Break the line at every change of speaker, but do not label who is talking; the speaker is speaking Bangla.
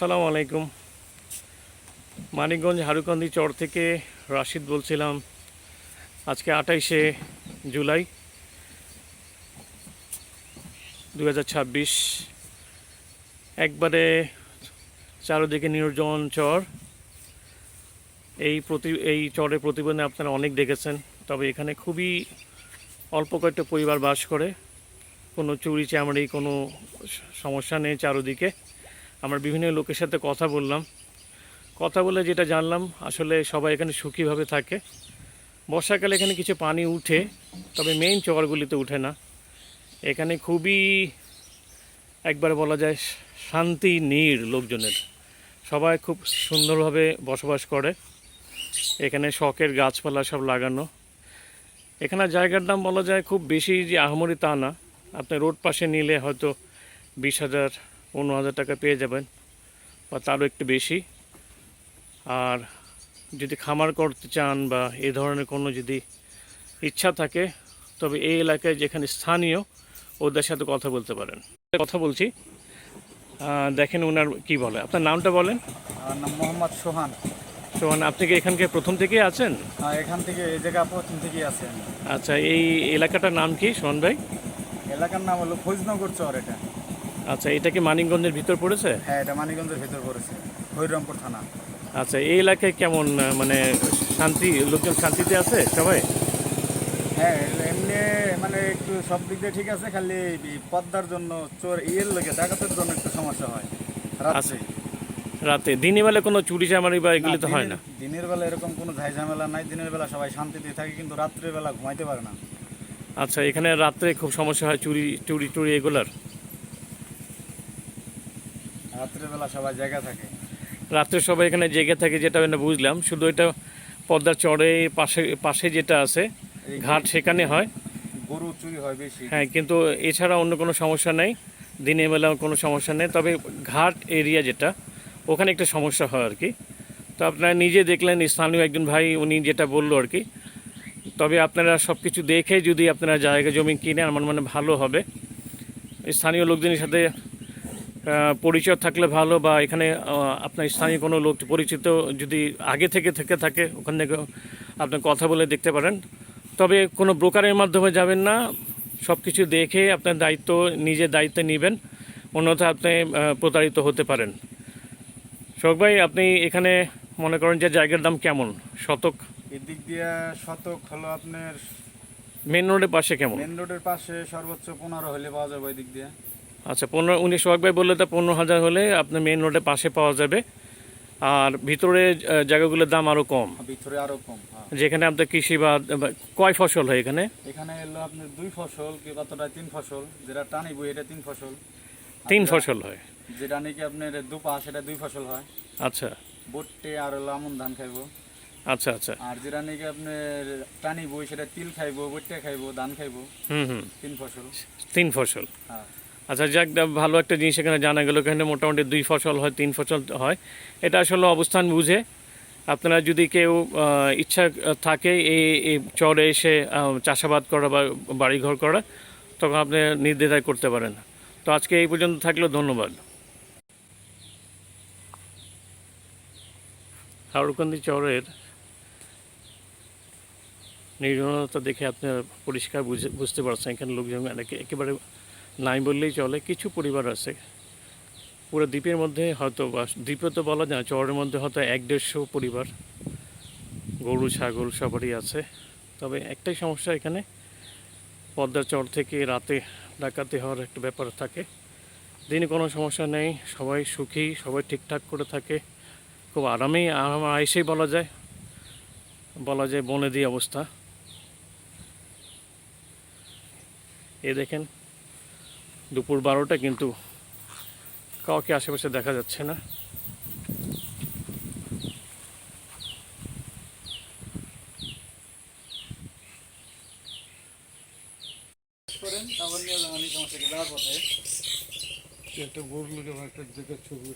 আসসালামু আলাইকুম। মানিকগঞ্জ হারুকান্দি চর থেকে রাশিদ বলছিলাম। আজকে 28শে জুলাই 2026। একবারে চারদিকে নির্জন চর। এই চরের প্রতিবেদনে আপনারা অনেক দেখেছেন, তবে এখানে খুবই অল্প কয়েকটা পরিবার বাস করে। কোনো চুরি চামড়ি কোনো সমস্যা নেই চারদিকে। আমরা বিভিন্ন লোকের সাথে কথা বলে যেটা জানলাম, আসলে সবাই এখানে সুখীভাবে থাকে। বর্ষাকালে এখানে কিছু পানি উঠে, তবে মেইন চরগুলিতে উঠে না। এখানে খুবই একবার বলা যায় শান্তি নীড় লোকজনের। সবাই খুব সুন্দরভাবে বসবাস করে। এখানে শখের গাছপালা সব লাগানো। এখানে জায়গার দাম বলা যায় খুব বেশি যে আহামরি তা না। আপনি রোড পাশে নিলে হয়তো 20,000 15,000 টাকা পেয়ে যাবেন, বা তারও একটু বেশি। আর যদি খামার করতে চান বা এই ধরনের কোনো যদি ইচ্ছা থাকে, তবে এই এলাকায় যেখানে স্থানীয় ওদের সাথে কথা বলতে পারেন। কথা বলছি, দেখেন ওনার কি বলে। আপনার নামটা বলেন।
আমার নাম মোহাম্মদ সোহান।
সোহান, আপনি কি এখানকে প্রথম থেকেই আছেন?
এখান থেকে এই জায়গা প্রথম থেকেই আছে।
আচ্ছা, এই এলাকাটার নাম কি সোহান ভাই?
এলাকার নাম হলো ফৈজনগর চর। এটা
আচ্ছা, এটা কি মানিকগঞ্জের ভিতর পড়েছে?
হ্যাঁ, এটা মানিকগঞ্জের ভেতর পড়েছে, হরিরামপুর থানা।
আচ্ছা, এই এলাকায় কেমন মানে শান্তি, লোকজন শান্তিতে আছে সবাই?
হ্যাঁ, এমনি মানে একটু সব দিক দিয়ে ঠিক আছে, খালি এই পদ্মার জন্য চোর লোকে ডাকাতের জন্য একটু সমস্যা হয় রাত্রে।
রাতে দিনের বেলা কোনো চুরি চামারি বা এগুলি তো হয় না?
দিনের বেলা এরকম কোনো ঝাই ঝামেলা নাই। দিনের বেলা সবাই শান্তিতে থাকে, কিন্তু রাত্রের বেলা ঘুমাইতে পারে না।
আচ্ছা, এখানে রাত্রে খুব সমস্যা হয় চুরি টুরি এগুলার?
রাত্রের বেলা সবাই জায়গা থাকে।
রাত্রে সবাই এখানে জেগে থাকে, যেটা আমি বুঝলাম। শুধু এটা পদ্মার চরে পাশে যেটা আছে ঘাট, সেখানে হয়
গরু চুরি হয় বেশি।
হ্যাঁ, কিন্তু এছাড়া অন্য কোনো সমস্যা নেই। দিনের বেলা কোনো সমস্যা নেই, তবে ঘাট এরিয়া যেটা, ওখানে একটা সমস্যা হয় আর কি। তো আপনারা নিজে দেখলেন, স্থানীয় একজন ভাই উনি যেটা বললো আর কি। তবে আপনারা সব কিছু দেখে যদি আপনারা জায়গা জমি কিনে, আমার মনে ভালো হবে। স্থানীয় লোকজনের সাথে পরিচয় থাকলে ভালো, বা এখানে আপনার স্থানীয় কোনো লোক পরিচিত যদি আগে থেকে থাকে, ওখান থেকে আপনি কথা বলে দেখতে পারেন। তবে কোনো ব্রোকারের মাধ্যমে যাবেন না। সব কিছু দেখে আপনার নিজের দায়িত্বে নেবেন, অন্যথায় আপনি প্রতারিত হতে পারেন। শোক ভাই, আপনি এখানে মনে করেন যে জায়গার দাম কেমন শতক?
এদিক দিয়ে শতক হলো আপনার
মেন রোডের পাশে কেমন?
মেন রোডের পাশে সর্বোচ্চ 15 হলে পাওয়া যাবে এদিক দিয়ে।
আচ্ছা, 15 শোক ভাই বললে তো 15,000 হলে আপনার মেন রোডের পাশে পাওয়া যাবে। আর ভিতরে জায়গাগুলোর দাম আরও কম?
ভিতরে আরো কম।
যেখানে আপনার কৃষি বা কয় ফসল হয় এখানে?
এখানে এলো আপনার 2 ফসল, কি কতটা 3 ফসল। যেটা টানি বই এটা 3 ফসল।
3 ফসল হয়?
যেটা নাকি আপনার দুপা সেটা 2 ফসল হয়।
আচ্ছা
বট্টে আর হলো আমন ধান খাইবো।
আচ্ছা আচ্ছা।
আর যেটা নাকি আপনার টানি বই সেটা তিল খাইবো, বট্টে খাইবো, ধান খাইবো। 3 ফসল।
3 ফসল।
হ্যাঁ।
আচ্ছা, যাক, ভালো একটা জিনিস এখানে জানা গেল। এখানে মোটামুটি 2 ফসল হয়, 3 ফসল হয়। এটা আসলে অবস্থান বুঝে আপনারা যদি কেউ ইচ্ছা থাকে এই চরে এসে চাষাবাদ করা বা বাড়িঘর করা, তখন আপনি নির্দ্বিধায় করতে পারেন। তো আজকে এই পর্যন্ত থাকলেও ধন্যবাদ। হাওড়কান্দি চরের নির্জনতা দেখে আপনার পরিষ্কার বুঝতে পারছেন এখানে লোকজন একেবারে নাই বললেই চলে। কিছু পরিবার আছে পুরো দ্বীপের মধ্যে, হয়তো বা দ্বীপে তো বলা যায়, চরের মধ্যে হয়তো 100-150 পরিবার, গরু ছাগল সবারই আছে। তবে একটাই সমস্যা, এখানে পদ্মার চর থেকে রাতে ডাকাতি হওয়ার একটা ব্যাপার থাকে। দিনে কোনো সমস্যা নেই, সবাই সুখী, সবাই ঠিকঠাক করে থাকে, খুব আইসেই বলা যায় বনে দিয়ে অবস্থা। এ দেখেন, দুপুর 12টা, কিন্তু কাউকে আশেপাশে দেখা যাচ্ছে না।
একটা গরু একটা ছবি